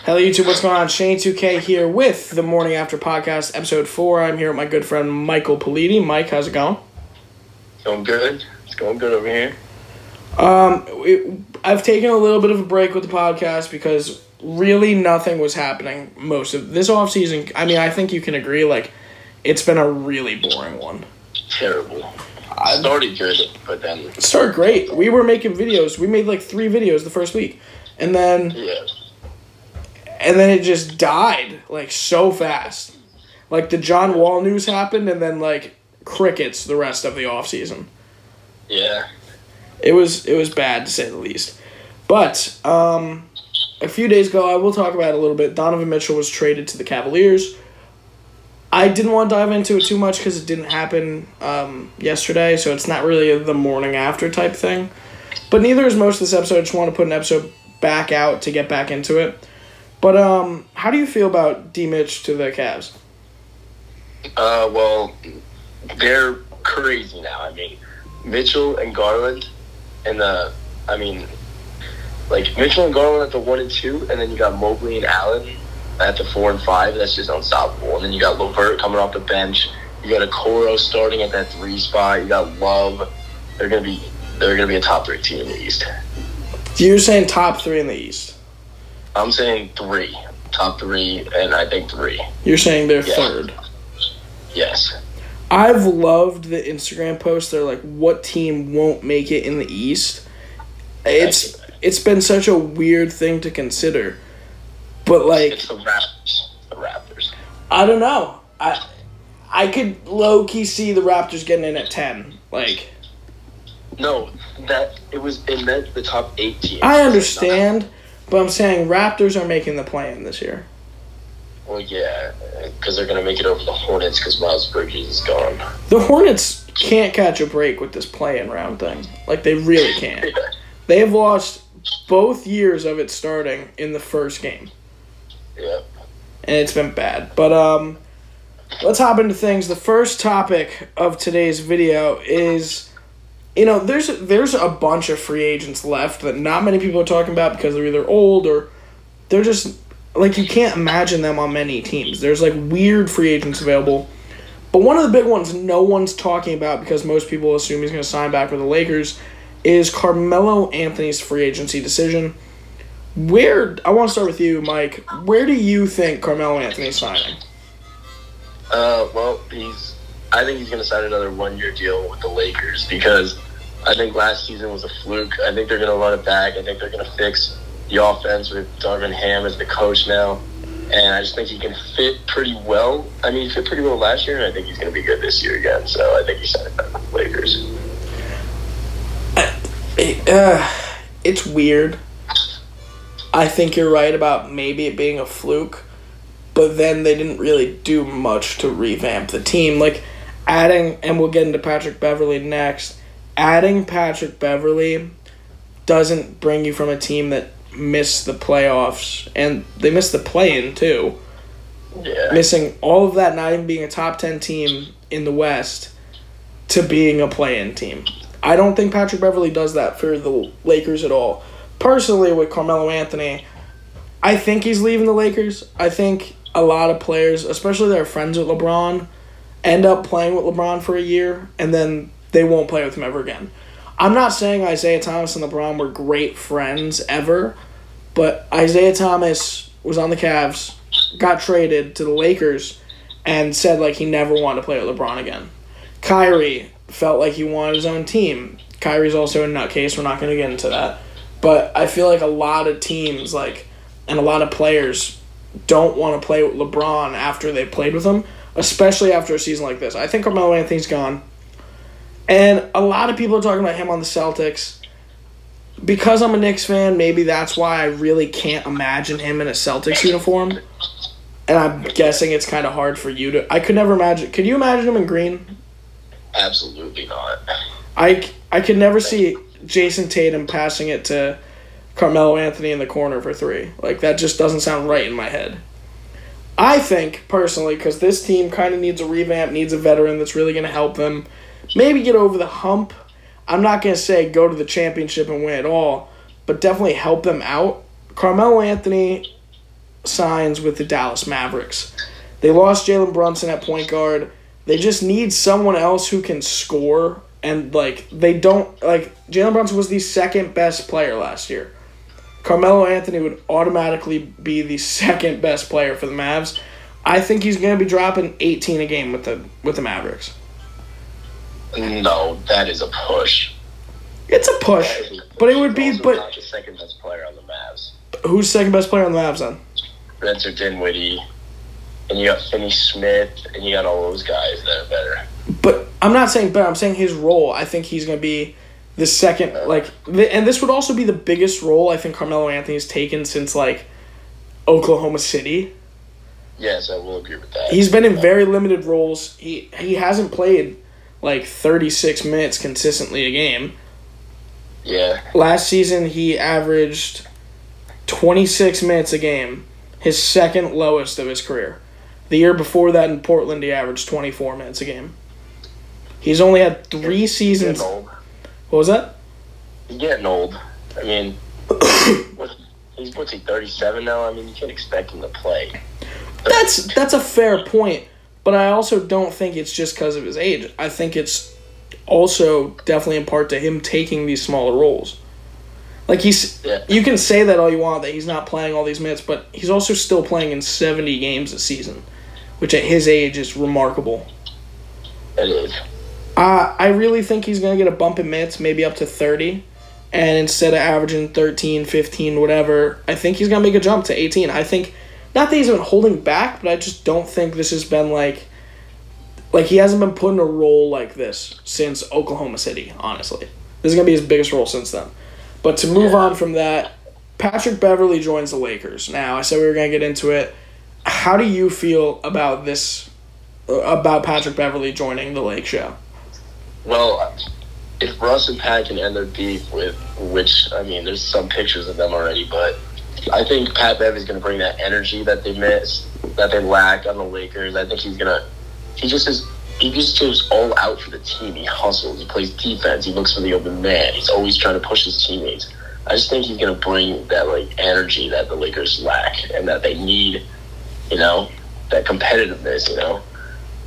Hello YouTube, what's going on? Shaney 2K here with the Morning After Podcast, Episode 4. I'm here with my good friend Michael Politi. Mike, how's it going? Going good. It's going good over here. I've taken a little bit of a break with the podcast because really nothing was happening most of this offseason. I mean, I think you can agree, it's been a really boring one. Terrible. Started good, but then... It started great. We were making videos. We made 3 videos the first week. And then... Yeah. And then it just died, so fast. The John Wall news happened, and then, crickets the rest of the offseason. Yeah. It was bad, to say the least. But, a few days ago, I will talk about it a little bit. Donovan Mitchell was traded to the Cavaliers. I didn't want to dive into it too much because it didn't happen yesterday, so it's not really the morning after type thing. But neither is most of this episode. I just want to put an episode back out to get back into it. But how do you feel about D-Mitch to the Cavs? Well, they're crazy now. I mean, Mitchell and Garland Mitchell and Garland at the 1 and 2, and then you got Mobley and Allen at the 4 and 5. That's just unstoppable. And then you got LeVert coming off the bench. You got Okoro starting at that 3 spot. You got Love. They're gonna be a top 3 team in the East. You're saying top 3 in the East? I'm saying 3. Top 3, and I think 3. You're saying they're third? Yes. I've loved the Instagram posts. They're like, what team won't make it in the East? It's been such a weird thing to consider. But, It's the Raptors. I don't know. I could low-key see the Raptors getting in at 10. No, it meant the top 8 teams. I understand, but I'm saying Raptors are making the play-in this year. Well, yeah, because they're going to make it over the Hornets because Miles Bridges is gone. The Hornets can't catch a break with this play-in round thing. They really can't. Yeah. They have lost both years of it starting in the first game. Yeah. And it's been bad. But let's hop into things. The first topic of today's video is... there's a bunch of free agents left that not many people are talking about because they're either old or they're just, you can't imagine them on many teams. There's, weird free agents available. But one of the big ones no one's talking about because most people assume he's going to sign back with the Lakers is Carmelo Anthony's free agency decision. I want to start with you, Mike. Where do you think Carmelo Anthony's signing? I think he's going to sign another 1-year deal with the Lakers because I think last season was a fluke. I think they're going to run it back. I think they're going to fix the offense with Darvin Ham as the coach now. And I just think he can fit pretty well. I mean, he fit pretty well last year, and I think he's going to be good this year again. So I think he's signing back with the Lakers. It's weird. I think you're right about maybe it being a fluke. But then they didn't really do much to revamp the team. Adding, and we'll get into Patrick Beverly next, adding Patrick Beverly doesn't bring you from a team that missed the playoffs, and they missed the play-in too. Yeah. Missing all of that, not even being a top 10 team in the West, to being a play-in team. I don't think Patrick Beverly does that for the Lakers at all. Personally, with Carmelo Anthony, I think he's leaving the Lakers. I think a lot of players, especially that are friends with LeBron, end up playing with LeBron for a year, and then they won't play with him ever again. I'm not saying Isaiah Thomas and LeBron were great friends ever, but Isaiah Thomas was on the Cavs, got traded to the Lakers, and said he never wanted to play with LeBron again. Kyrie felt like he wanted his own team. Kyrie's also a nutcase. We're not going to get into that. But I feel like a lot of teams, and a lot of players don't want to play with LeBron after they played with him, especially after a season like this. I think Carmelo Anthony's gone. And a lot of people are talking about him on the Celtics. Because I'm a Knicks fan, maybe that's why I really can't imagine him in a Celtics uniform. And I'm guessing it's kind of hard for you to... I could never imagine... Could you imagine him in green? Absolutely not. I could never see Jason Tatum passing it to Carmelo Anthony in the corner for 3. That just doesn't sound right in my head. I think, personally, because this team kind of needs a revamp, needs a veteran that's really going to help them maybe get over the hump. I'm not going to say go to the championship and win it all, but definitely help them out. Carmelo Anthony signs with the Dallas Mavericks. They lost Jalen Brunson at point guard. They just need someone else who can score. And, they don't... Jalen Brunson was the second best player last year. Carmelo Anthony would automatically be the second best player for the Mavs. I think he's going to be dropping 18 a game with the Mavericks. No, that is a push. It's a push. But it would be... Also not the second best player on the Mavs. Who's the second best player on the Mavs, then? Spencer Dinwiddie. And you got Finney Smith, and you got all those guys that are better. But I'm not saying better. I'm saying his role. I think he's going to be the second, and this would also be the biggest role I think Carmelo Anthony's taken since, Oklahoma City. Yes, I will agree with that. He's been in very limited roles. He hasn't played, 36 minutes consistently a game. Yeah. Last season, he averaged 26 minutes a game, his second lowest of his career. The year before that in Portland, he averaged 24 minutes a game. He's only had 3 seasons. Old. What was that? He's getting old. I mean, what's he, 37 now? I mean, you can't expect him to play. That's a fair point, but I also don't think it's just because of his age. I think it's also definitely in part to him taking these smaller roles. You can say that all you want, that he's not playing all these minutes, but he's also still playing in 70 games a season, which at his age is remarkable. It is. I really think he's going to get a bump in minutes, maybe up to 30, and instead of averaging 13, 15, whatever, I think he's going to make a jump to 18. I think, not that he's been holding back, but I just don't think this has been he hasn't been put in a role like this since Oklahoma City, honestly. This is going to be his biggest role since then. But to move on from that, Patrick Beverly joins the Lakers. Now, I said we were going to get into it. How do you feel about this, about Patrick Beverly joining the Lake Show? Well, if Russ and Pat can end their beef with, which, I mean, there's some pictures of them already, but I think Pat Beverly's going to bring that energy that they miss, that they lack on the Lakers. I think he just goes all out for the team. He hustles. He plays defense. He looks for the open man. He's always trying to push his teammates. I just think he's going to bring that, energy that the Lakers lack and that they need, that competitiveness,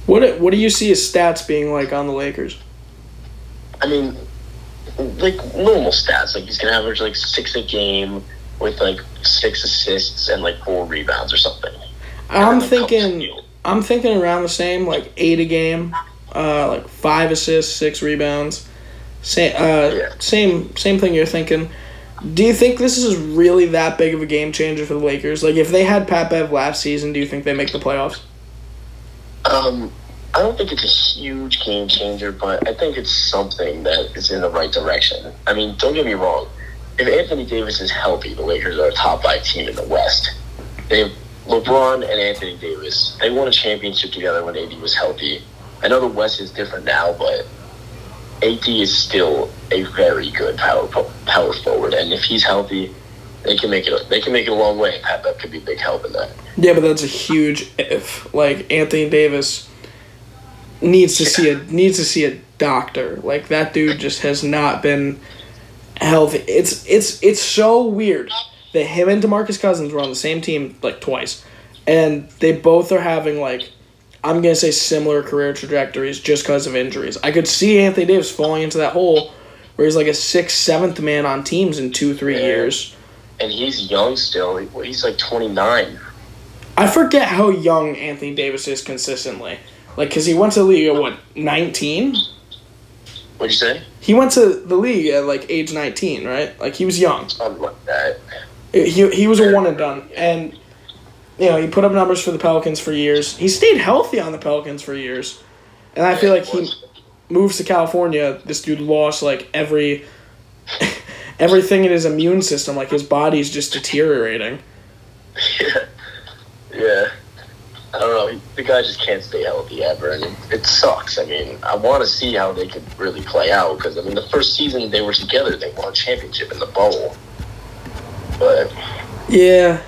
What do you see his stats being like on the Lakers? I mean, normal stats. He's going to average, 6 a game with, 6 assists and, 4 rebounds or something. I'm thinking around the same, 8 a game, 5 assists, 6 rebounds. Same thing you're thinking. Do you think this is really that big of a game changer for the Lakers? If they had Pat Bev last season, do you think they make the playoffs? I don't think it's a huge game changer, but I think it's something that is in the right direction. I mean, don't get me wrong. If Anthony Davis is healthy, the Lakers are a top 5 team in the West. They have LeBron and Anthony Davis. They won a championship together when AD was healthy. I know the West is different now, but AD is still a very good power forward, and if he's healthy, they can make it. They can make it a long way. Pat Bev could be a big help in that. Yeah, but that's a huge if. Anthony Davis needs to see a doctor. That dude just has not been healthy. It's so weird that him and DeMarcus Cousins were on the same team twice, and they both are having I'm gonna say similar career trajectories just because of injuries. I could see Anthony Davis falling into that hole where he's a 6th, 7th man on teams in 2-3 years. And he's young still. He's 29. I forget how young Anthony Davis is consistently. Because he went to the league at, 19? What'd you say? He went to the league at, age 19, right? He was young. Something like that. He was a one and done. And, he put up numbers for the Pelicans for years. He stayed healthy on the Pelicans for years. And I feel he moves to California. This dude lost, everything in his immune system. His body's just deteriorating. Yeah. I don't know. The guy just can't stay healthy ever, and it sucks. I mean, I want to see how they could really play out because, the first season they were together, they won a championship in the bubble. But, yeah,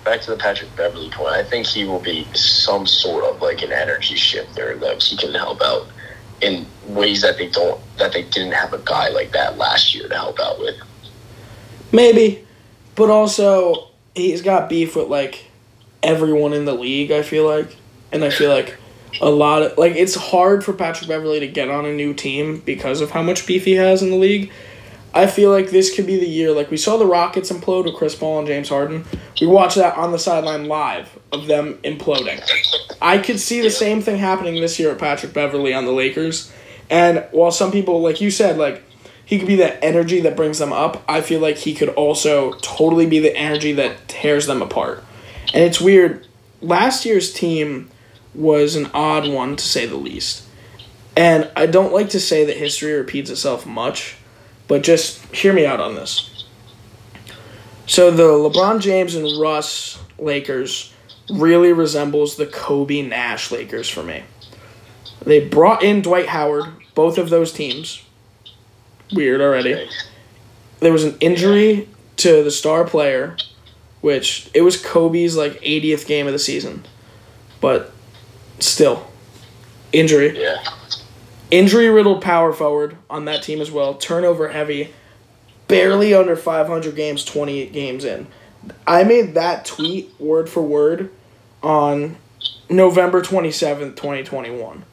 back to the Patrick Beverly point, I think he will be some sort of, an energy shifter that he can help out in ways that they didn't have a guy like that last year to help out with. Maybe, but also he's got beef with, everyone in the league, I feel like. And I feel like a lot of, like, it's hard for Patrick Beverly to get on a new team because of how much beef he has in the league. I feel like this could be the year. Like, we saw the Rockets implode with Chris Paul and James Harden. We watched that on the sideline live of them imploding. I could see the same thing happening this year with Patrick Beverly on the Lakers. And while some people, like you said, like, he could be that energy that brings them up, I feel like he could also totally be the energy that tears them apart. And it's weird. Last year's team was an odd one, to say the least. And I don't like to say that history repeats itself much, but just hear me out on this. So the LeBron James and Russ Lakers really resembles the Kobe Nash Lakers for me. They brought in Dwight Howard, both of those teams. Weird already. There was an injury to the star player, which it was Kobe's like 80th game of the season. But still, injury. Yeah. Injury-riddled power forward on that team as well. Turnover heavy. Barely under 500 games, 28 games in. I made that tweet word for word on November 27th, 2021.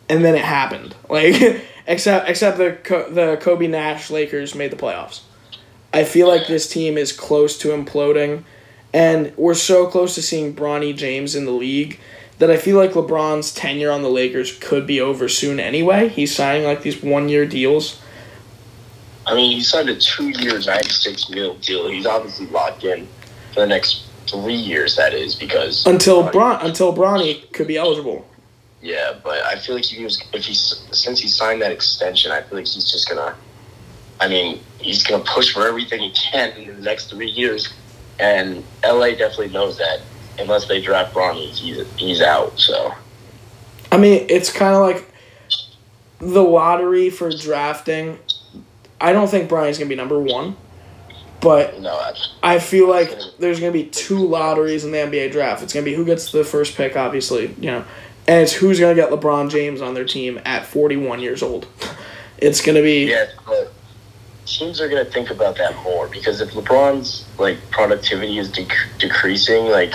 And then it happened. Like, except the Kobe Nash Lakers made the playoffs. I feel like this team is close to imploding. And we're so close to seeing Bronny James in the league that I feel like LeBron's tenure on the Lakers could be over soon anyway. He's signing like these 1-year deals. I mean, he signed a 2-year, $96 million deal. He's obviously locked in for the next 3 years, that is, because until Bronny could be eligible. Yeah, but I feel like since he signed that extension, I feel like he's just gonna. I mean, he's gonna push for everything he can in the next 3 years, and LA definitely knows that. Unless they draft Bronny, he's out. So, I mean, it's kind of like the lottery for drafting. I don't think Bronny's gonna be number one, but no, I feel like there's gonna be 2 lotteries in the NBA draft. It's gonna be who gets the first pick, obviously, and it's who's gonna get LeBron James on their team at 41 years old. It's gonna be but teams are gonna think about that more because if LeBron's like productivity is decreasing, like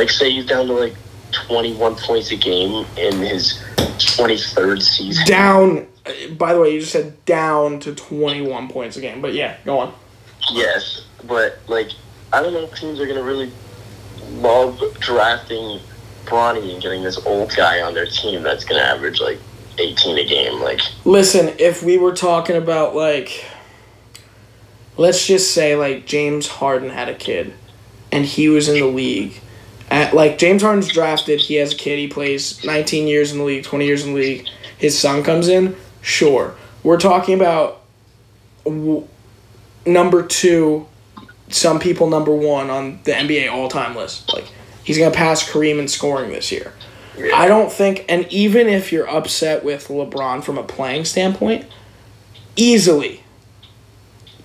say he's down to like 21 points a game in his 23rd season. Down. By the way, you just said down to 21 points a game, but yeah, go on. Yes, but like I don't know if teams are gonna really love drafting Bronny and getting this old guy on their team that's gonna average like 18 a game. Like, listen, if we were talking about like, let's just say like James Harden had a kid, and he was in the league. Like, James Harden's drafted, he has a kid, he plays 19 years in the league, 20 years in the league, his son comes in, sure. We're talking about number 2, some people number 1 on the NBA all-time list. Like, he's going to pass Kareem in scoring this year. Yeah. I don't think, and even if you're upset with LeBron from a playing standpoint, easily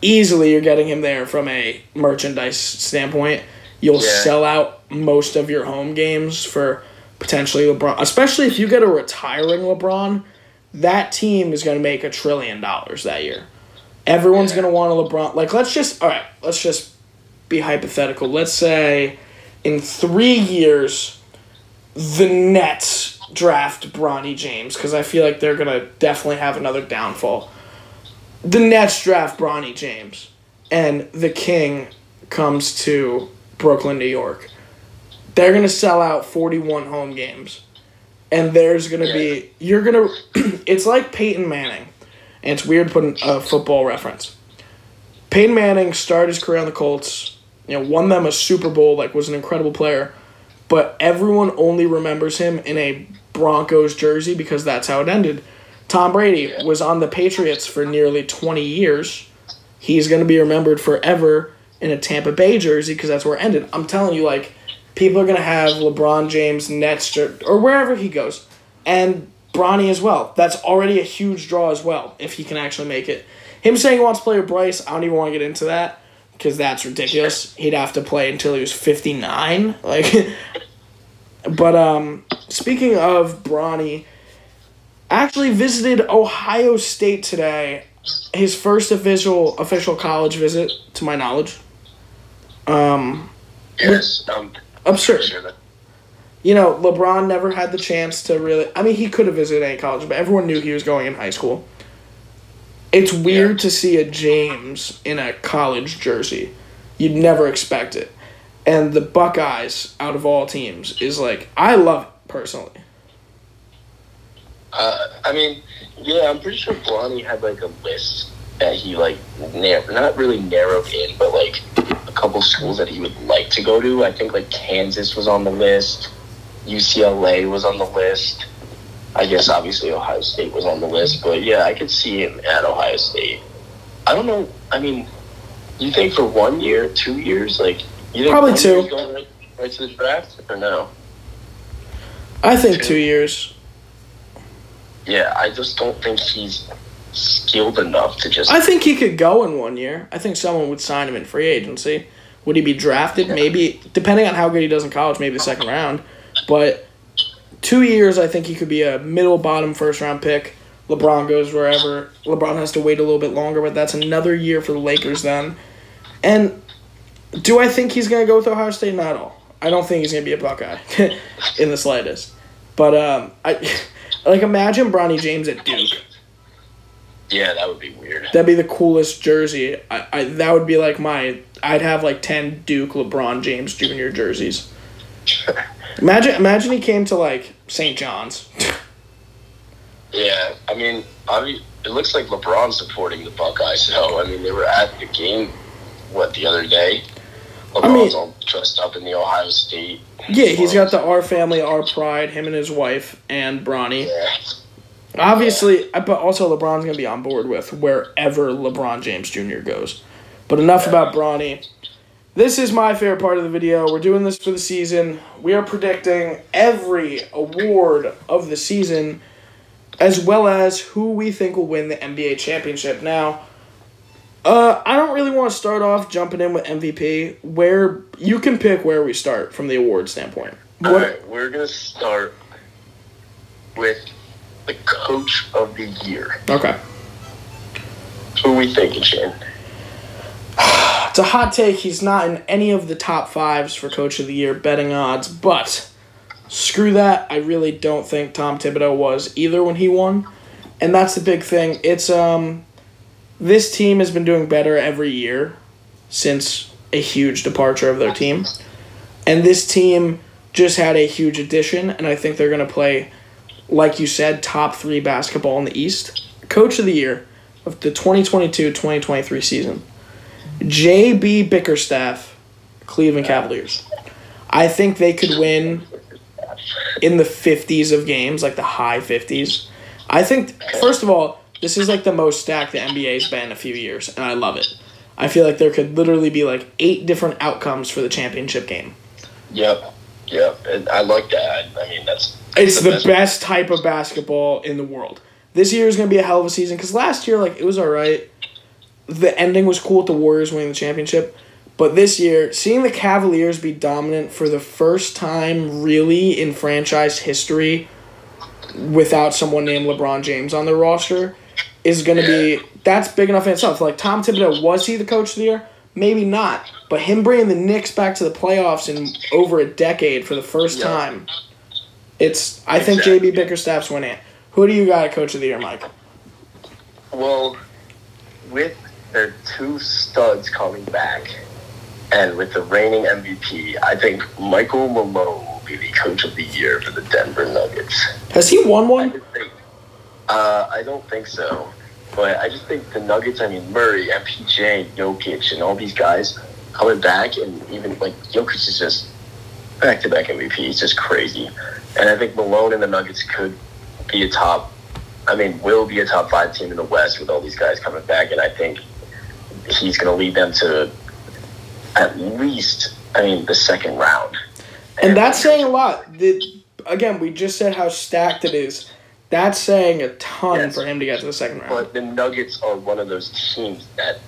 you're getting him there from a merchandise standpoint. You'll sell out most of your home games for potentially LeBron. Especially if you get a retiring LeBron, that team is going to make $1 trillion that year. Everyone's going to want a LeBron. Like, let's just be hypothetical. Let's say in 3 years, the Nets draft Bronny James, because I feel like they're going to definitely have another downfall. The Nets draft Bronny James, and the King comes to Brooklyn, New York. They're going to sell out 41 home games. And there's going to be... It's like Peyton Manning. And it's weird putting a football reference. Peyton Manning started his career on the Colts. Won them a Super Bowl, was an incredible player. But everyone only remembers him in a Broncos jersey because that's how it ended. Tom Brady was on the Patriots for nearly 20 years. He's going to be remembered forever in a Tampa Bay jersey because that's where it ended. I'm telling you, people are going to have LeBron James, Nets, or wherever he goes. And Bronny as well. That's already a huge draw as well, if he can actually make it. Him saying he wants to play with Bryce, I don't even want to get into that because that's ridiculous. He'd have to play until he was 59. But speaking of Bronny, actually visited Ohio State today. His first official college visit, to my knowledge. Yes. Absurd. Sure. You know, LeBron never had the chance to really... I mean, he could have visited any college, but everyone knew he was going in high school. It's weird to see a James in a college jersey. You'd never expect it. And the Buckeyes, out of all teams, is like... I love it, personally. I mean, yeah, I'm pretty sure Bronny had, like, a list that he, like, not really narrowed in, but, like, a couple schools that he would like to go to. I think, like, Kansas was on the list. UCLA was on the list. I guess, obviously, Ohio State was on the list. But, yeah, I could see him at Ohio State. I don't know. I mean, you think for 1 year, 2 years? Like, you think probably 2. He's going right to the draft, or no? I think 2 years. Yeah, I just don't think he's skilled enough to just... I think he could go in 1 year. I think someone would sign him in free agency. Would he be drafted? Maybe, depending on how good he does in college, maybe the second round. But 2 years, I think he could be a middle-bottom first-round pick. LeBron goes wherever. LeBron has to wait a little bit longer, but that's another year for the Lakers then. And do I think he's going to go with Ohio State? Not at all. I don't think he's going to be a Buckeye in the slightest. But imagine Bronny James at Duke. Yeah, that would be weird. That'd be the coolest jersey. That would be like I'd have like 10 Duke LeBron James Jr. jerseys. Imagine he came to like St. John's. Yeah, I mean, it looks like LeBron's supporting the Buckeyes. So I mean, they were at the game the other day. LeBron's all dressed up in the Ohio State. Yeah, he's got the Our Family, Our Pride, him and his wife, and Bronny. Yeah. Obviously, but also LeBron's going to be on board with wherever LeBron James Jr. goes. But enough about Bronny. This is my favorite part of the video. We're doing this for the season. We are predicting every award of the season, as well as who we think will win the NBA championship. Now, I don't really want to start off jumping in with MVP. Where you can pick where we start from the award standpoint. All right, we're going to start with the Coach of the Year. Okay. Who are we thinking, Shane? It's a hot take. He's not in any of the top 5s for Coach of the Year betting odds, but screw that. I really don't think Tom Thibodeau was either when he won, and that's the big thing. It's this team has been doing better every year since a huge departure of their team, and this team just had a huge addition, and I think they're going to play, like you said, top 3 basketball in the East. Coach of the Year of the 2022-2023 season, J.B. Bickerstaff, Cleveland Cavaliers. I think they could win in the 50s of games, like the high 50s. I think, first of all, this is like the most stacked the NBA's been in a few years, and I love it. I feel like there could literally be like 8 different outcomes for the championship game. Yep. And I like that. I mean, it's the best type of basketball in the world. This year is going to be a hell of a season because last year, like, it was all right. The ending was cool with the Warriors winning the championship. But this year, seeing the Cavaliers be dominant for the first time really in franchise history without someone named LeBron James on their roster is going to be – that's big enough in itself. Like, Tom Thibodeau, was he the Coach of the Year? Maybe not. But him bringing the Knicks back to the playoffs in over a decade for the first time, I think J.B. Bickerstaff's winning it. Who do you got at Coach of the Year, Mike? Well, with their 2 studs coming back and with the reigning MVP, I think Michael Malone will be the Coach of the Year for the Denver Nuggets. Has he won one? I don't think so. But I just think the Nuggets, I mean, Murray, MPJ, Jokic, and all these guys coming back, and even, like, Jokic is just back-to-back MVP. He's just crazy. And I think Malone and the Nuggets could be will be a top 5 team in the West with all these guys coming back, and I think he's going to lead them to at least, the second round. And that's saying a lot. Again, we just said how stacked it is. That's saying a ton for him to get to the second round. But the Nuggets are one of those teams that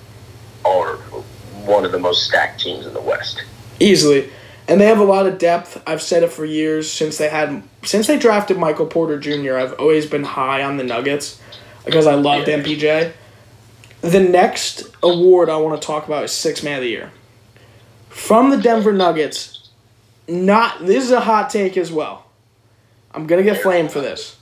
are one of the most stacked teams in the West. Easily. And they have a lot of depth. I've said it for years since they drafted Michael Porter Jr. I've always been high on the Nuggets because I loved MPJ. The next award I want to talk about is Sixth Man of the Year. From the Denver Nuggets, This is a hot take as well. I'm going to get flamed for this.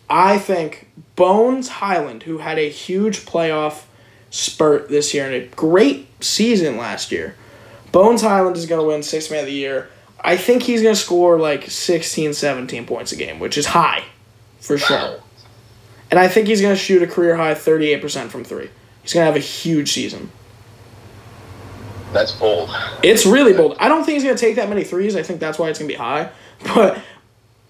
I think Bones Hyland, who had a huge playoff spurt this year and a great season last year, Bones Hyland is going to win Sixth Man of the Year. I think he's going to score like 16, 17 points a game, which is high for sure. And I think he's going to shoot a career-high 38% from three. He's going to have a huge season. That's bold. It's really bold. I don't think he's going to take that many threes. I think that's why it's going to be high.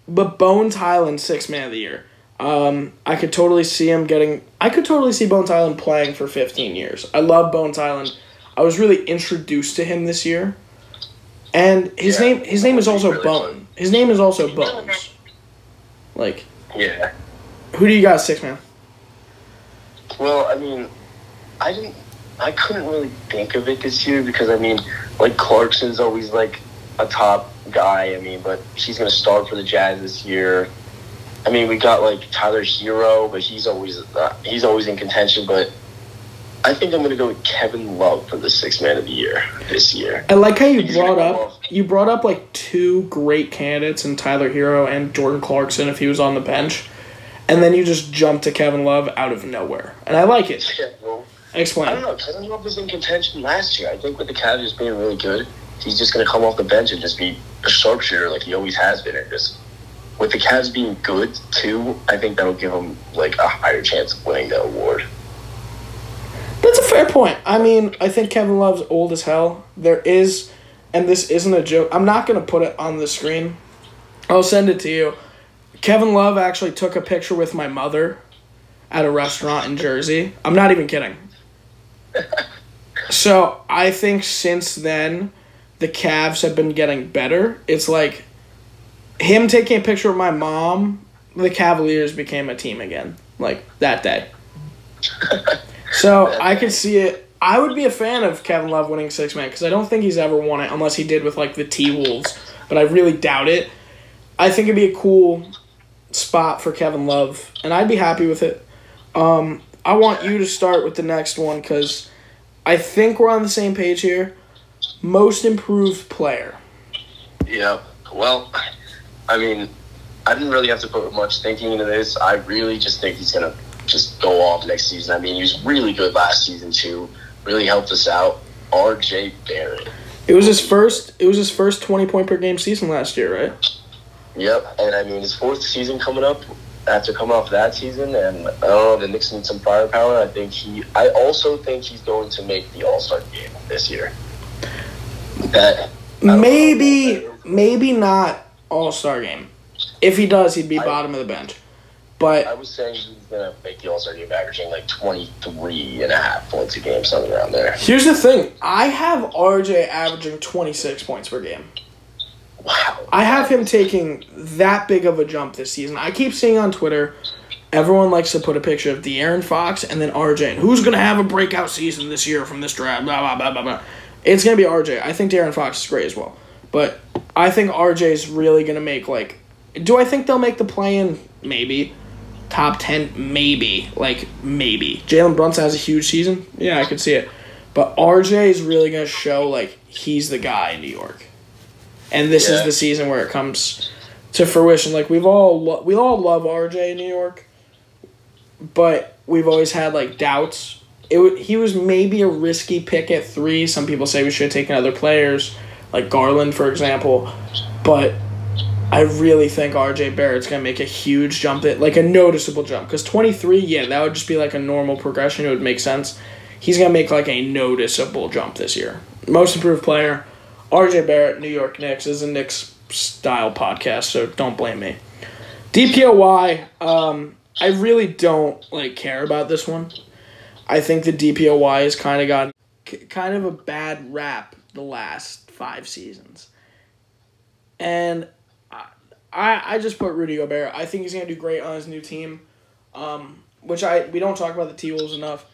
But Bones Hyland, Sixth Man of the Year. I could totally see him getting... I could totally see Bones Hyland playing for 15 years. I love Bones Hyland. I was really introduced to him this year. And his name is also really Bone. His name is also Bones. Like... Yeah. Who do you got, Sixth Man? Well, I mean, I couldn't really think of it this year because, I mean, like, Clarkson's always, like, a top guy. I mean, but he's going to start for the Jazz this year. I mean, we got, like, Tyler Hero, but he's always in contention. But I think I'm going to go with Kevin Love for the Sixth Man of the Year this year. I like how you brought up, like, two great candidates in Tyler Hero and Jordan Clarkson if he was on the bench. And then you just jump to Kevin Love out of nowhere. And I like it. Yeah, well, explain. I don't know. Kevin Love was in contention last year. I think with the Cavs just being really good, he's just going to come off the bench and just be a sharpshooter like he always has been. And just with the Cavs being good, too, I think that'll give him like a higher chance of winning the award. That's a fair point. I mean, I think Kevin Love's old as hell. There is, and this isn't a joke. I'm not going to put it on the screen. I'll send it to you. Kevin Love actually took a picture with my mother at a restaurant in Jersey. I'm not even kidding. So I think since then, the Cavs have been getting better. It's like him taking a picture with my mom, the Cavaliers became a team again, like that day. So I could see it. I would be a fan of Kevin Love winning Sixth Man because I don't think he's ever won it unless he did with like the T-Wolves, but I really doubt it. I think it'd be a cool spot for Kevin Love, and I'd be happy with it. I want you to start with the next one because I think we're on the same page here. Most improved player. Yeah. Well, I mean, I didn't really have to put much thinking into this. I really just think he's going to just go off next season. I mean, he was really good last season, too. Really helped us out. R.J. Barrett. It was his first 20-point-per-game season last year, right? Yep, and I mean, his fourth season coming up after coming off that season, and I don't know, the Knicks need some firepower. I also think he's going to make the All-Star game this year. Maybe not All-Star game. If he does, he'd be bottom of the bench. But I was saying he's going to make the All-Star game averaging like 23.5 points a game, something around there. Here's the thing. I have RJ averaging 26 points per game. Wow. I have him taking that big of a jump this season. I keep seeing on Twitter, everyone likes to put a picture of De'Aaron Fox and then RJ. And who's going to have a breakout season this year from this draft? Blah, blah, blah, blah, blah. It's going to be RJ. I think De'Aaron Fox is great as well. But I think RJ is really going to make, like... Do I think they'll make the play-in? Maybe. Top 10? Maybe. Like, maybe. Jalen Brunson has a huge season? Yeah, I could see it. But RJ is really going to show, like, he's the guy in New York. And this is the season where it comes to fruition. Like, we all love RJ in New York, but we've always had, like, doubts. He was maybe a risky pick at 3. Some people say we should have taken other players, like Garland, for example. But I really think RJ Barrett's going to make a huge jump, like a noticeable jump. Because 23, that would just be like a normal progression. It would make sense. He's going to make, like, a noticeable jump this year. Most improved player. RJ Barrett, New York Knicks, is a Knicks-style podcast, so don't blame me. DPOY, I really don't, like, care about this one. I think the DPOY has kind of gotten kind of a bad rap the last 5 seasons. And I just put Rudy Gobert. I think he's going to do great on his new team, which we don't talk about the T-Wolves enough.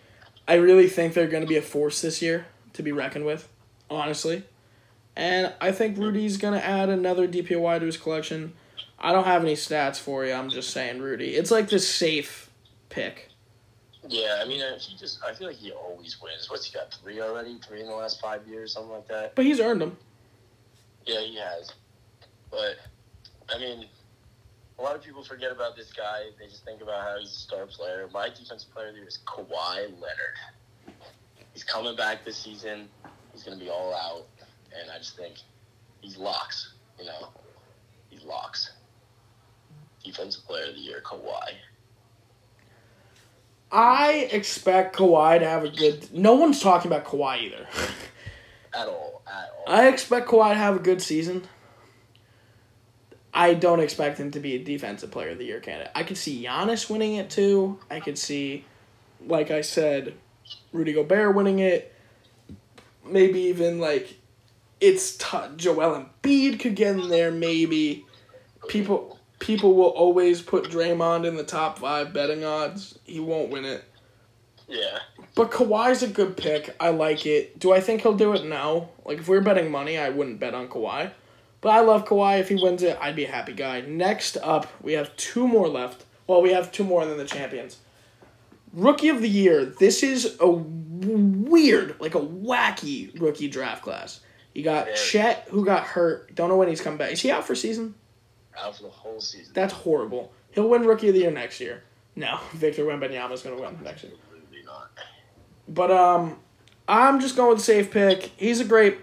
I really think they're going to be a force this year to be reckoned with, honestly. And I think Rudy's going to add another DPOY to his collection. I don't have any stats for you. I'm just saying Rudy. It's like the safe pick. Yeah, I mean, I feel like he always wins. What's he got, 3 already? 3 in the last 5 years, something like that? But he's earned them. Yeah, he has. But, I mean, a lot of people forget about this guy. They just think about how he's a star player. My defensive player of the year is Kawhi Leonard. He's coming back this season. He's going to be all out. And I just think he's locks. He's locks. Defensive player of the year, Kawhi. I expect Kawhi to have a good... No one's talking about Kawhi either. At all. I expect Kawhi to have a good season. I don't expect him to be a defensive player of the year candidate. I could see Giannis winning it too. I could see, like I said, Rudy Gobert winning it. Maybe even Joel Embiid could get in there maybe. People will always put Draymond in the top 5 betting odds. He won't win it. Yeah. But Kawhi's a good pick. I like it. Do I think he'll do it? No. If we're betting money, I wouldn't bet on Kawhi. But I love Kawhi. If he wins it, I'd be a happy guy. Next up, we have 2 more left. Well, we have 2 more than the champions. Rookie of the Year. This is a weird, a wacky rookie draft class. You got Chet, who got hurt. Don't know when he's coming back. Is he out for season? Out for the whole season. That's horrible. He'll win Rookie of the Year next year. No, Victor Wembanyama's going to win next year. Absolutely not. But I'm just going with the safe pick. He's a great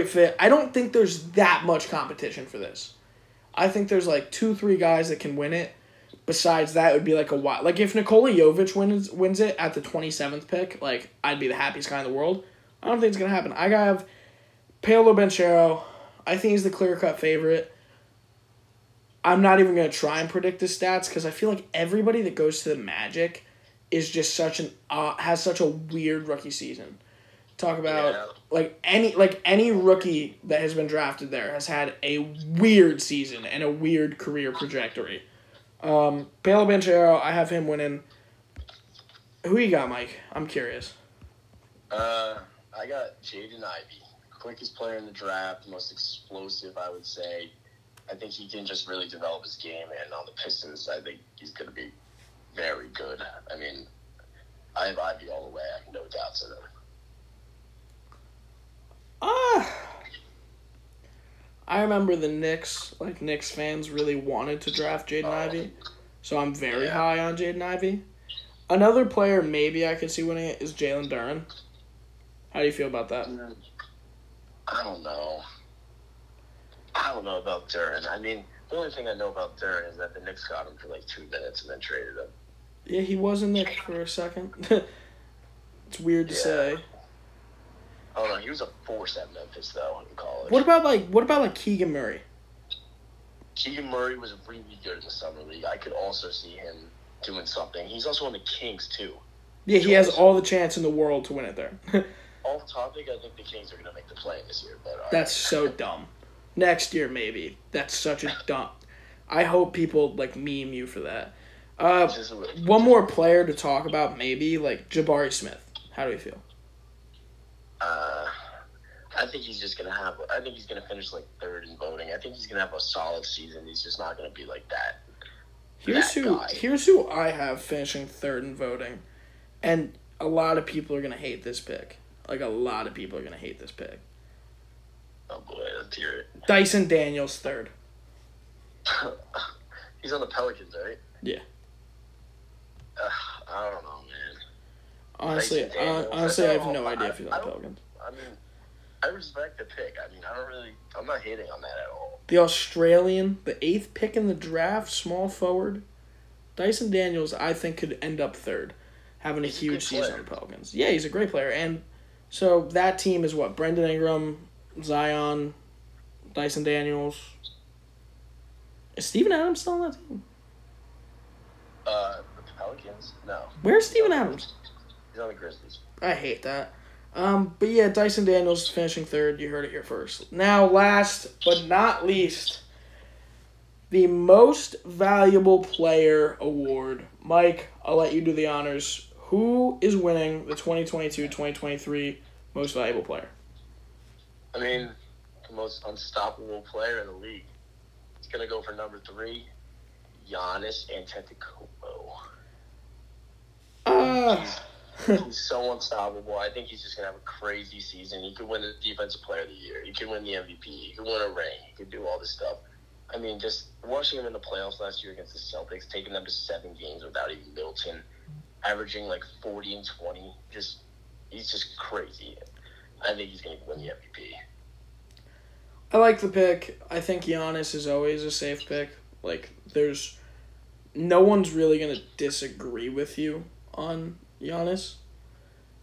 fit. I don't think there's that much competition for this. I think there's 2-3 guys that can win it. Besides that, it would be a while. If Nikola Jovic wins it at the 27th pick, I'd be the happiest guy in the world. I don't think it's going to happen. I have Paolo Banchero. I think he's the clear-cut favorite. I'm not even going to try and predict his stats because I feel like everybody that goes to the Magic is just has such a weird rookie season. Talk about any rookie that has been drafted there has had a weird season and a weird career trajectory. Paolo Banchero, I have him winning. Who you got, Mike? I'm curious. I got Jaden Ivey, quickest player in the draft, most explosive, I would say. I think he can just really develop his game, and on the Pistons, I think he's going to be very good. I mean, I have Ivy all the way. I have no doubts in him. I remember the Knicks, Knicks fans really wanted to draft Jaden Ivey, so I'm very high on Jaden Ivey. Another player maybe I could see winning it is Jalen Duren. How do you feel about that? I don't know. I don't know about Duren. I mean, the only thing I know about Duren is that the Knicks got him for 2 minutes and then traded him. Yeah, he was a Knick for a second. It's weird to say. Oh no, he was a force at Memphis though in college. What about Keegan Murray? Keegan Murray was really good in the summer league. I could also see him doing something. He's also on the Kings too. Yeah, he has all the chance in the world to win it there. Off topic, I think the Kings are going to make the play this year. But that's so dumb. Next year maybe. That's such a dumb. I hope people meme you for that. One more player to talk about maybe Jabari Smith. How do you feel? I think he's just gonna have. I think he's gonna finish 3rd in voting. I think he's gonna have a solid season. He's just not gonna be like that. Here's who I have finishing 3rd in voting, and a lot of people are gonna hate this pick. A lot of people are gonna hate this pick. Oh boy, let's hear it. Dyson Daniels 3rd. He's on the Pelicans, right? Yeah. I don't know, man. Honestly, I have no idea if he's on the Pelicans. I mean, I respect the pick. I mean, I'm not hating on that at all. The Australian, the 8th pick in the draft, small forward. Dyson Daniels, I think, could end up 3rd, having a huge season on the Pelicans. Yeah, he's a great player. And so that team is what? Brendan Ingram, Zion, Dyson Daniels. Is Steven Adams still on that team? The Pelicans? No. Where's Steven Adams? He's on the Grizzlies. I hate that. But yeah, Dyson Daniels finishing 3rd. You heard it here first. Now, last but not least, the Most Valuable Player Award. Mike, I'll let you do the honors. Who is winning the 2022-2023 Most Valuable Player? I mean, the most unstoppable player in the league. It's going to go for number 3, Giannis Antetokounmpo. He's so unstoppable. I think he's just going to have a crazy season. He could win the Defensive Player of the Year. He could win the MVP. He could win a ring. He could do all this stuff. I mean, just watching him in the playoffs last year against the Celtics, taking them to 7 games without even Middleton, averaging like 40 and 20. He's just crazy. I think he's going to win the MVP. I like the pick. I think Giannis is always a safe pick. Like, there's no one's really going to disagree with you on Giannis.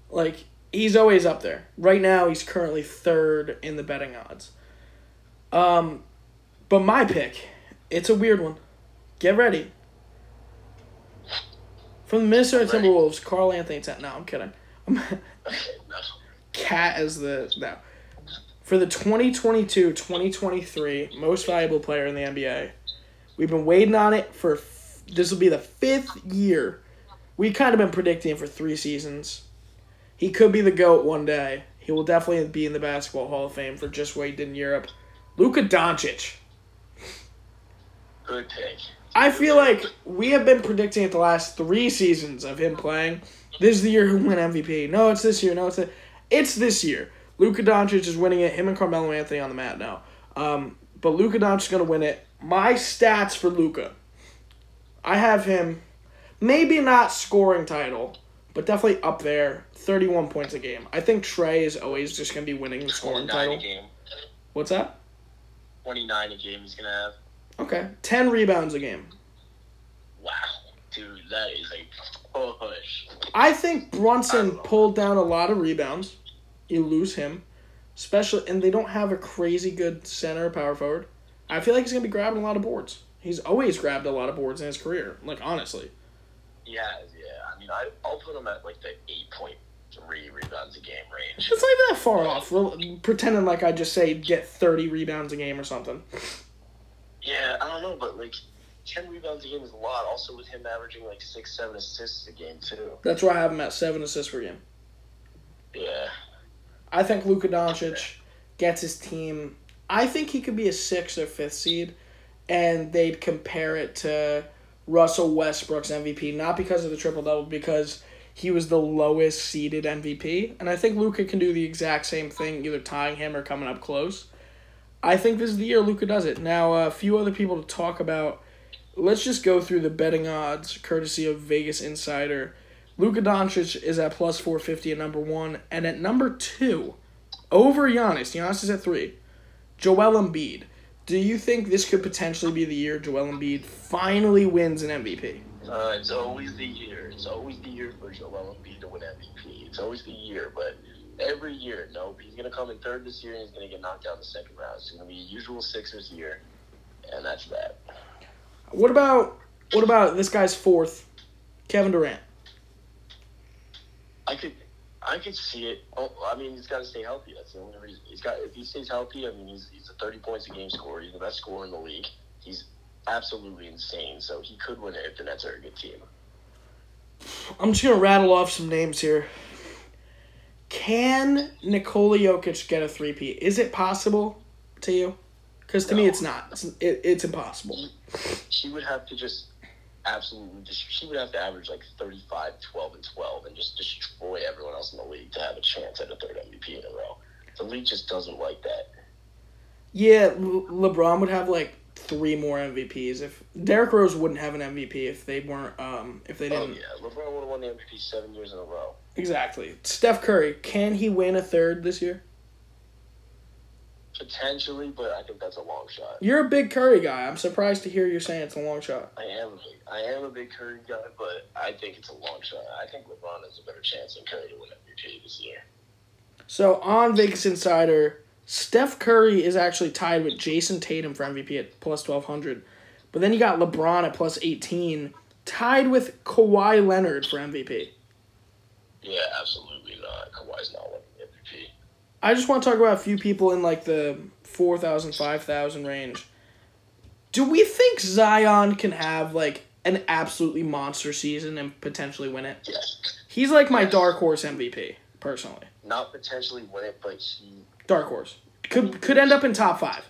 Like, he's always up there. Right now, he's currently 3rd in the betting odds. But my pick, it's a weird one. Get ready. From the Minnesota Timberwolves, Carl Anthony Towns. No, I'm kidding. Cat as the... No. For the 2022-2023 most valuable player in the NBA, we've been waiting on it for... This will be the 5th year. We've kind of been predicting it for 3 seasons. He could be the GOAT one day. He will definitely be in the Basketball Hall of Fame for just what he did in Europe. Luka Doncic. Good pick. I feel like we have been predicting it the last 3 seasons of him playing. This is the year he'll win MVP. No, it's this year. No, it's this year. Luka Doncic is winning it. Him and Carmelo Anthony on the mat now. But Luka Doncic is going to win it. My stats for Luka. I have him maybe not scoring title, but definitely up there. 31 points a game. I think Trey is always just going to be winning the scoring title. 29 a game. What's that? 29 a game he's going to have. Okay. 10 rebounds a game. Wow. Dude, that is a push. I think Brunson pulled down a lot of rebounds. You lose him. And they don't have a crazy good center or power forward. I feel like he's going to be grabbing a lot of boards. He's always grabbed a lot of boards in his career. Like, honestly. Yeah. I mean, I'll put him at, like, the 8.3 rebounds a game range. It's not even that far off. Pretending like I just say get 30 rebounds a game or something. Yeah, I don't know, but, like, 10 rebounds a game is a lot. Also with him averaging, like, 6-7 assists a game, too. That's why I have him at 7 assists per game. Yeah. I think Luka Doncic gets his team. I think he could be a 6th or 5th seed, and they'd compare it to Russell Westbrook's MVP, not because of the triple-double, because he was the lowest seeded MVP. And I think Luka can do the exact same thing, either tying him or coming up close. I think this is the year Luka does it. Now, a few other people to talk about. Let's just go through the betting odds, courtesy of Vegas Insider. Luka Doncic is at plus 450 at number 1. And at number 2, over Giannis. Giannis is at 3. Joel Embiid. Do you think this could potentially be the year Joel Embiid finally wins an MVP? It's always the year. It's always the year for Joel Embiid to win MVP. It's always the year, but every year, nope. He's going to come in 3rd this year, and he's going to get knocked out in the 2nd round. It's going to be a usual Sixers year, and that's that. What about this guy's 4th, Kevin Durant? I could see it. Oh, I mean, he's got to stay healthy. That's the only reason. If he stays healthy, I mean, he's a 30 points a game scorer. He's the best scorer in the league. He's absolutely insane. So he could win it if the Nets are a good team. I'm just gonna rattle off some names here. Can Nikola Jokic get a 3-peat? Is it possible to you? Because to me, it's not. It's impossible. She would have to just absolutely she would have to average like 35, 12, and 12 and just destroy everyone else in the league to have a chance at a 3rd MVP in a row. The league just doesn't like that. Yeah, LeBron would have like 3 more MVPs. If Derrick Rose wouldn't have an MVP if they weren't if they didn't. Oh yeah, LeBron would have won the MVP 7 years in a row. Exactly. Steph Curry, can he win a 3rd this year? Potentially, but I think that's a long shot. You're a big Curry guy. I'm surprised to hear you saying it's a long shot. I am a big Curry guy, but I think it's a long shot. I think LeBron has a better chance than Curry to win MVP this year. So on Vegas Insider, Steph Curry is actually tied with Jason Tatum for MVP at plus 1,200. But then you got LeBron at plus 18, tied with Kawhi Leonard for MVP. Yeah, absolutely not. Kawhi's not winning MVP. I just want to talk about a few people in like the 4,000, 5,000 range. Do we think Zion can have like an absolutely monster season and potentially win it? Yes. He's like my dark horse MVP, personally. Not potentially win it, but he... Dark horse. Could end up in top 5.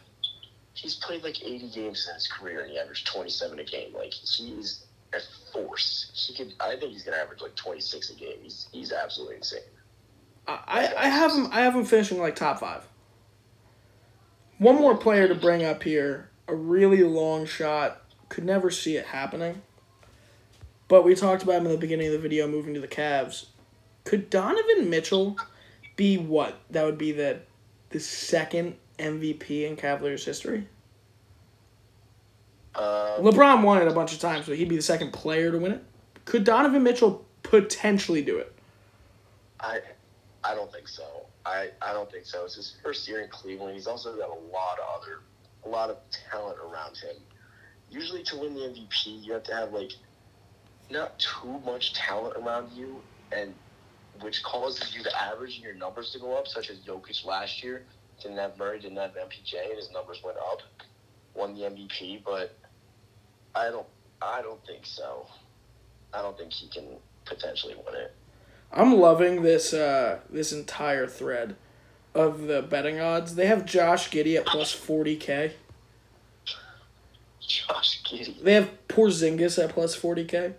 He's played like 80 games in his career and he averaged 27 a game. Like, he's a force. I think he's going to average like 26 a game. He's absolutely insane. I have him finishing like top 5. One more player to bring up here. a really long shot. Could never see it happening. But we talked about him in the beginning of the video moving to the Cavs. Could Donovan Mitchell be what? That would be the second MVP in Cavaliers history? LeBron won it a bunch of times, but he'd be the second player to win it. Could Donovan Mitchell potentially do it? I don't think so. I don't think so. It's his first year in Cleveland. He's also got a lot of talent around him. Usually to win the MVP, you have to have not too much talent around you, and which causes you to average and your numbers to go up, such as Jokic last year. Didn't have Murray, didn't have MPJ, and his numbers went up. Won the MVP, but I don't think so. I don't think he can potentially win it. I'm loving this entire thread of the betting odds. They have Josh Giddey at plus 40K. Josh Giddey. They have Porzingis at plus 40K.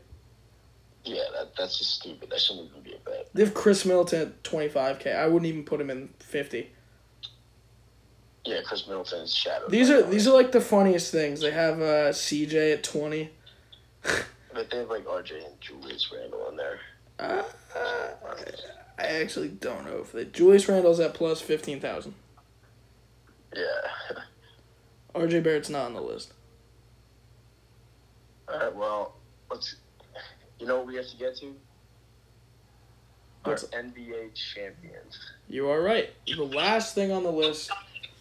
Yeah, that's just stupid. That shouldn't even be a bet. They have Chris Middleton at 25K. I wouldn't even put him in 50. Yeah, Chris Middleton's shadow. These are like the funniest things. They have CJ at 20. But they have RJ and Julius Randle in there. I actually don't know if they. Julius Randle's at plus 15,000. Yeah. RJ Barrett's not on the list. All right. Well, you know what we have to get to? Our NBA champions. You are right. The last thing on the list,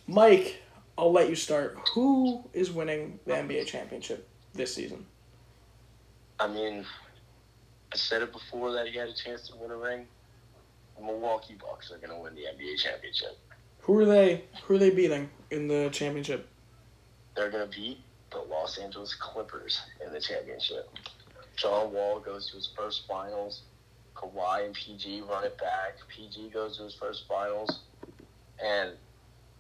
Mike. I'll let you start. Who is winning the NBA championship this season? I mean, I said it before that he had a chance to win a ring. The Milwaukee Bucks are going to win the NBA championship. Who are they beating in the championship? They're going to beat the Los Angeles Clippers in the championship. John Wall goes to his first finals. Kawhi and PG run it back. PG goes to his first finals. And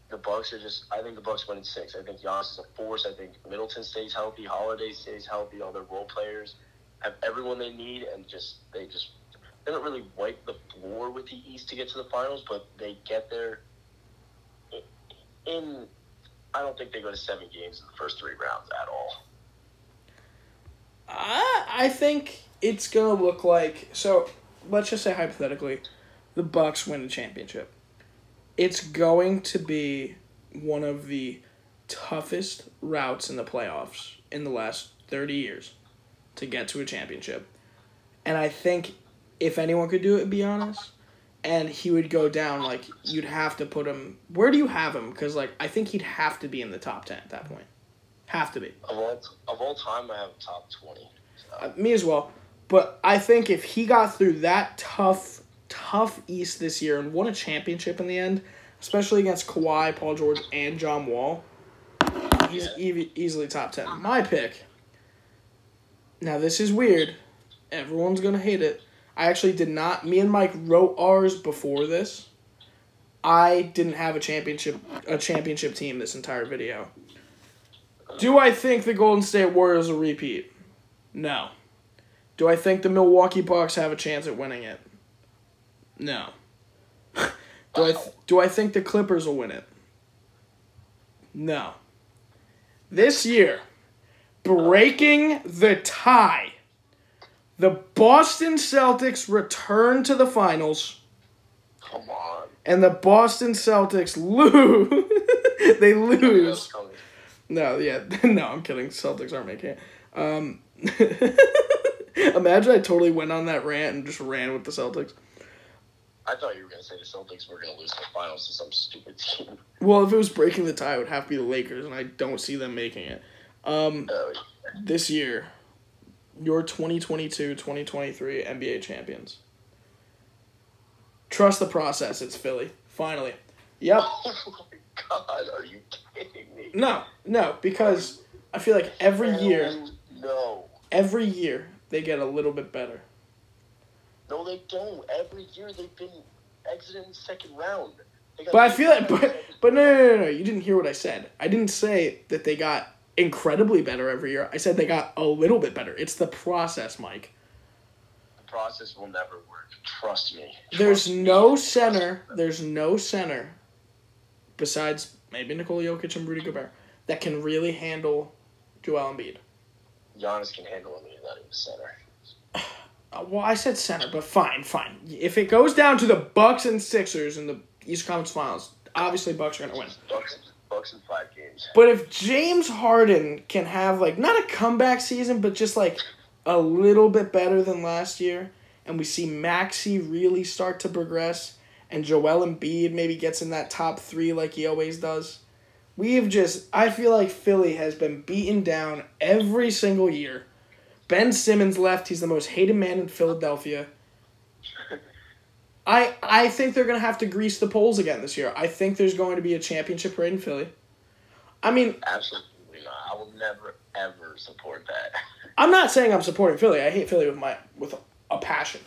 the Bucks I think the Bucks win in 6. I think Giannis is a force. I think Middleton stays healthy. Holiday stays healthy. All their role players have everyone they need, and they don't really wipe the floor with the East to get to the finals, but they get there in I don't think they go to 7 games in the first 3 rounds at all. I think it's going to look like, so let's just say hypothetically, the Bucks win the championship. It's going to be one of the toughest routes in the playoffs in the last 30 years to get to a championship. And I think if anyone could do it, it'd be honest. And he would go down, you'd have to put him... Where do you have him? Because, I think he'd have to be in the top 10 at that point. Have to be. Of all time, I have top 20. So. Me as well. But I think if he got through that tough East this year and won a championship in the end, especially against Kawhi, Paul George, and John Wall, he's easily top 10. My pick. Now, this is weird. Everyone's going to hate it. I actually did not. Me and Mike wrote ours before this. I didn't have a championship team this entire video. Do I think the Golden State Warriors will repeat? No. Do I think the Milwaukee Bucks have a chance at winning it? No. Do I think the Clippers will win it? No. This year, breaking the tie, the Boston Celtics return to the finals. Come on. And the Boston Celtics lose. They lose. No, I'm kidding. Celtics aren't making it. Imagine I totally went on that rant and just ran with the Celtics. I thought you were going to say the Celtics were going to lose the finals to some stupid team. Well, if it was breaking the tie, it would have to be the Lakers, and I don't see them making it. This year, your 2022-2023 NBA champions. Trust the process. It's Philly. Finally. Yep. Oh, my God. Are you kidding me? No, because I feel like every year, they get a little bit better. No, they don't. Every year they've been exited in the second round. But I feel like, but no. You didn't hear what I said. I didn't say that they got incredibly better every year. I said they got a little bit better. It's the process, Mike. The process will never work. Trust me. There's no center. Besides maybe Nikola Jokic and Rudy Gobert. that can really handle Joel Embiid. Giannis can handle him. He's not even center. Well, I said center, but fine. If it goes down to the Bucks and Sixers in the East Conference Finals, obviously Bucks are going to win. Bucks in 5 games. But if James Harden can have, like, not a comeback season, but just, like, a little bit better than last year, and we see Maxey really start to progress, and Joel Embiid maybe gets in that top 3 like he always does, I feel like Philly has been beaten down every single year. Ben Simmons left. He's the most hated man in Philadelphia. I think they're going to have to grease the polls again this year. I think there's going to be a championship parade in Philly. I mean... Absolutely not. I will never, ever support that. I'm not saying I'm supporting Philly. I hate Philly with a passion.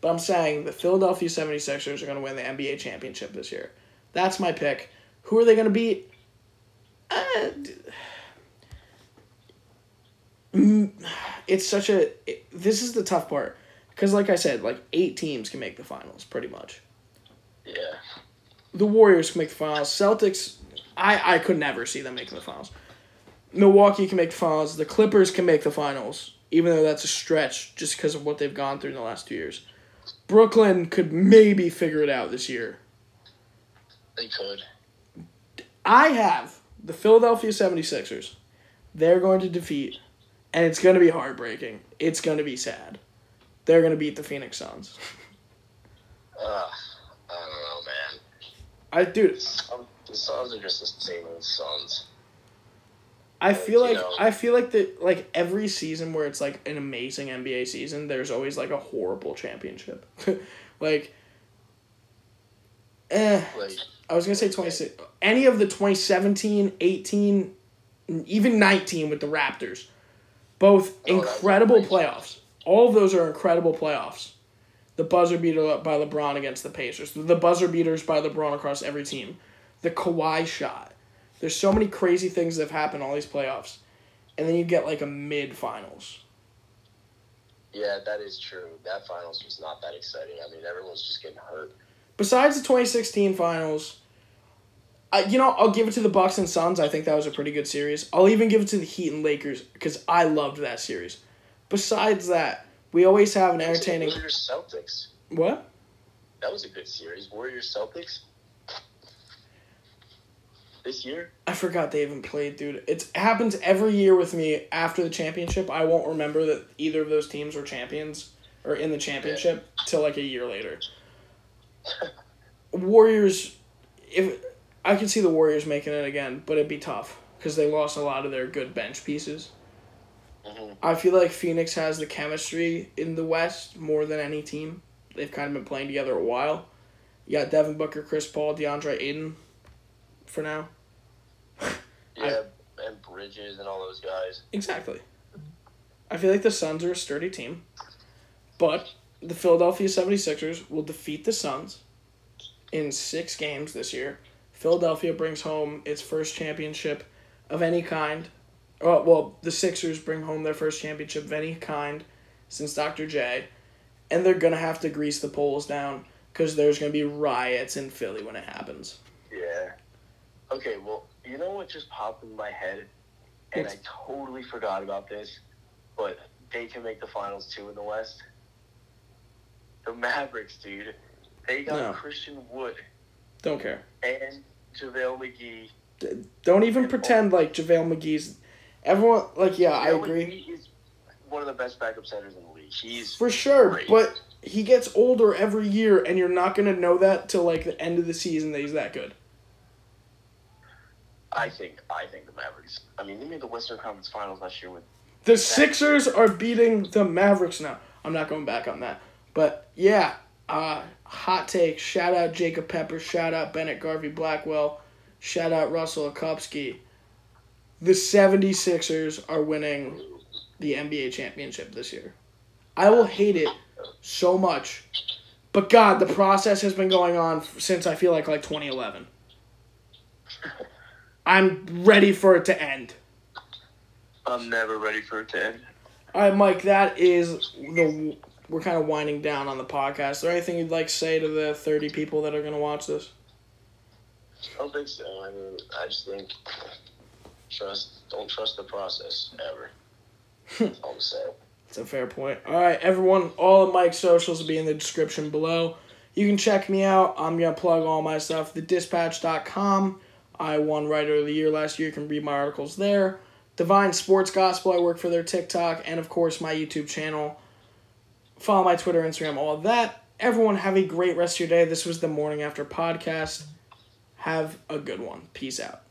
But I'm saying the Philadelphia 76ers are going to win the NBA championship this year. That's my pick. Who are they going to beat? This is the tough part. Because, like I said, 8 teams can make the finals, pretty much. Yeah. The Warriors can make the finals. Celtics, I could never see them making the finals. Milwaukee can make the finals. The Clippers can make the finals, even though that's a stretch just because of what they've gone through in the last 2 years. Brooklyn could maybe figure it out this year. They could. I have the Philadelphia 76ers. They're going to defeat, and it's going to be heartbreaking. It's going to be sad. They're going to beat the Phoenix Suns. I don't know, man. The Suns are just the same old Suns. I feel like that every season where it's like an amazing NBA season, there's always like a horrible championship. I was gonna say 26. Any of the 2017, 18, even 19 with the Raptors, both incredible playoffs. All of those are incredible playoffs. The buzzer beater by LeBron against the Pacers. The buzzer beaters by LeBron across every team. The Kawhi shot. There's so many crazy things that have happened in all these playoffs. And then you get like a mid-finals. Yeah, that is true. That finals was not that exciting. I mean, everyone's just getting hurt. Besides the 2016 finals, I'll give it to the Bucks and Suns. I think that was a pretty good series. I'll even give it to the Heat and Lakers because I loved that series. Besides that, we always have an entertaining... Warriors Celtics. What? That was a good series. Warriors Celtics. This year? I forgot they even played, dude. It happens every year with me after the championship. I won't remember that either of those teams were champions or in the championship till like a year later. Warriors, if I could see the Warriors making it again, but it'd be tough because they lost a lot of their good bench pieces. Mm-hmm. I feel like Phoenix has the chemistry in the West more than any team. They've kind of been playing together a while. You got Devin Booker, Chris Paul, DeAndre Ayton for now. Yeah, and Bridges and all those guys. Exactly. I feel like the Suns are a sturdy team, but the Philadelphia 76ers will defeat the Suns in 6 games this year. Philadelphia brings home its first championship of any kind. The Sixers bring home their first championship of any kind since Dr. J, and they're going to have to grease the polls down because there's going to be riots in Philly when it happens. Yeah. Okay, well, you know what just popped in my head? And I totally forgot about this, but they can make the finals too in the West. The Mavericks, dude. They got Christian Wood. Don't care. And JaVale McGee. Don't even pretend like JaVale McGee's... Everyone, I agree. McGee is one of the best backup centers in the league. He's for sure, great. But he gets older every year, and you're not going to know that till the end of the season that he's that good. I think the Mavericks. I mean, they made the Western Conference Finals last year with... The Sixers are beating the Mavericks now. I'm not going back on that. But, yeah, hot take. Shout out Jacob Pepper. Shout out Bennett Garvey Blackwell. Shout out Russell Akupski. The 76ers are winning the NBA championship this year. I will hate it so much. But, God, the process has been going on since I feel like 2011. I'm ready for it to end. I'm never ready for it to end. All right, Mike, we're kind of winding down on the podcast. Is there anything you'd like to say to the 30 people that are going to watch this? I don't think so. I mean, I just think Don't trust the process ever. That's all I'm saying. That's a fair point. All right, everyone, all of Mike's socials will be in the description below. You can check me out. I'm going to plug all my stuff. TheDispatch.com. I won Writer of the Year last year. You can read my articles there. Divine Sports Gospel. I work for their TikTok. And, of course, my YouTube channel. Follow my Twitter, Instagram, all of that. Everyone, have a great rest of your day. This was the Morning After podcast. Have a good one. Peace out.